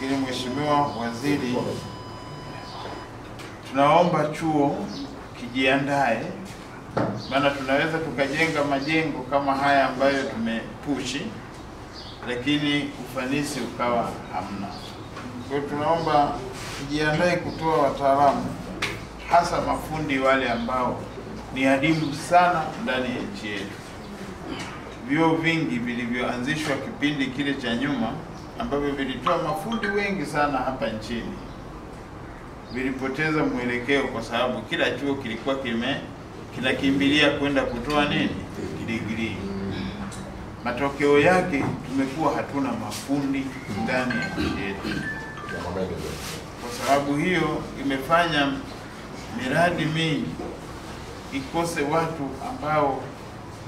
Lakini Mheshimiwa Waziri, tunaomba chuo kijiandae, maana tunaweza tukajenga majengo kama haya ambayo tumepushi, lakini ufanisi ukawa hamna. Kwa hiyo tunaomba kijiandae kutoa wataalamu, hasa mafundi wale ambao ni adimu sana ndani ya nchi yetu. Vyuo vingi vilivyoanzishwa kipindi kile cha nyuma ambavyo vilitoa mafundi wengi sana hapa nchini vilipoteza mwelekeo, kwa sababu kila chuo kilikuwa kinakimbilia kwenda kutoa nini? Degree. Matokeo yake tumekuwa hatuna mafundi ndani ya nchi yetu. Kwa sababu hiyo imefanya miradi mingi ikose watu ambao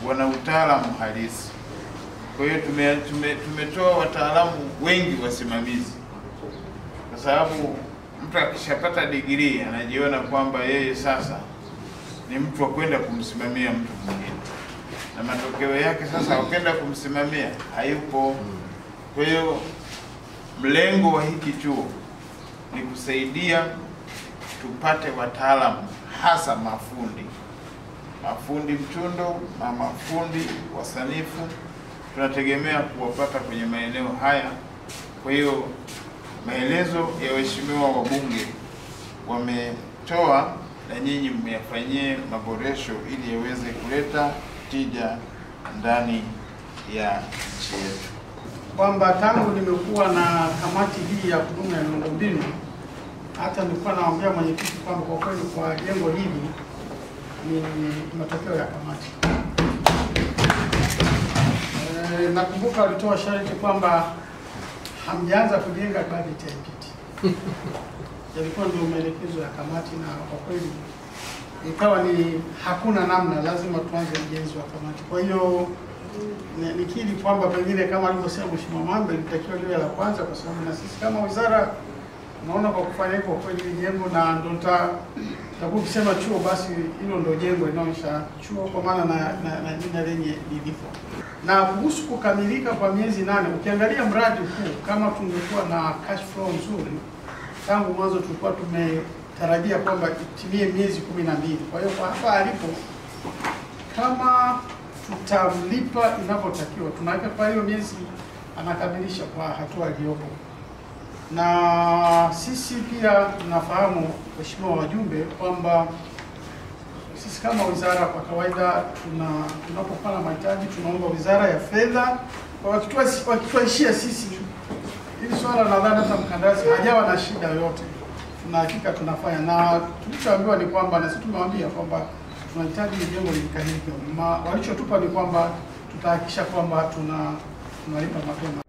wana utaalamu halisi. Kwa hiyo tumetoa wataalamu wengi wasimamizi, kwa sababu mtu akishapata degree anajiona kwamba yeye sasa ni mtu wa kwenda kumsimamia mtu mwingine, na matokeo yake sasa wakenda kumsimamia hayupo. Kwa hiyo mlengo wa hiki chuo ni kusaidia tupate wataalamu, hasa mafundi mchundo na mafundi wasanifu. Tunategemea kuwapata kwenye maeneo haya. Kwa hiyo maelezo ya waheshimiwa wabunge wametoa, na nyinyi mmeyafanyie maboresho ili yaweze kuleta tija ndani ya nchi yetu. Kwamba tangu nimekuwa na kamati hii ya kudumu ya miundombinu, hata nilikuwa naambia mwenyekiti kwamba kwa kweli kwa jengo hili ni matokeo ya kamati. Nakumbuka walitoa sharti kwamba hamjaanza kujenga bado itaipiti. Yalikuwa ndio maelekezo ya kamati, na kwa kweli ikawa ni hakuna namna, lazima tuanze ujenzi wa kamati. Kwa hiyo nikiri kwamba pengine kama alivyosema Mheshimiwa Mambe litakiwa liwe la kwanza, kwa sababu na sisi kama wizara naona kwa kufanya hivyo kweli jengo, na ndio nitakuwa kusema chuo, basi hilo ndio jengo inaonyesha chuo kwa maana na jina lenye lilipo. Na kuhusu kukamilika kwa miezi 8, ukiangalia mradi huu kama tungekuwa na cash flow nzuri tangu mwanzo, tulikuwa tumetarajia kwamba itimie miezi 12. Kwa hiyo kwa hapa alipo, kama tutamlipa inavyotakiwa, tunaweka kwa hiyo miezi anakamilisha kwa hatua iliyopo. Na sisi pia tunafahamu, Mheshimiwa wajumbe, kwamba sisi kama wizara kwa kawaida tunapokuwa na mahitaji tunaomba Wizara ya Fedha, wakituishia sisi ili swala, nadhani hata mkandarasi hajawa na shida yoyote, tuna hakika tunafanya. Na tulichoambiwa ni kwamba, na sisi tumewaambia kwamba tunahitaji jengo likamilike. Walichotupa ni kwamba tutahakikisha kwamba tunalipa mapema.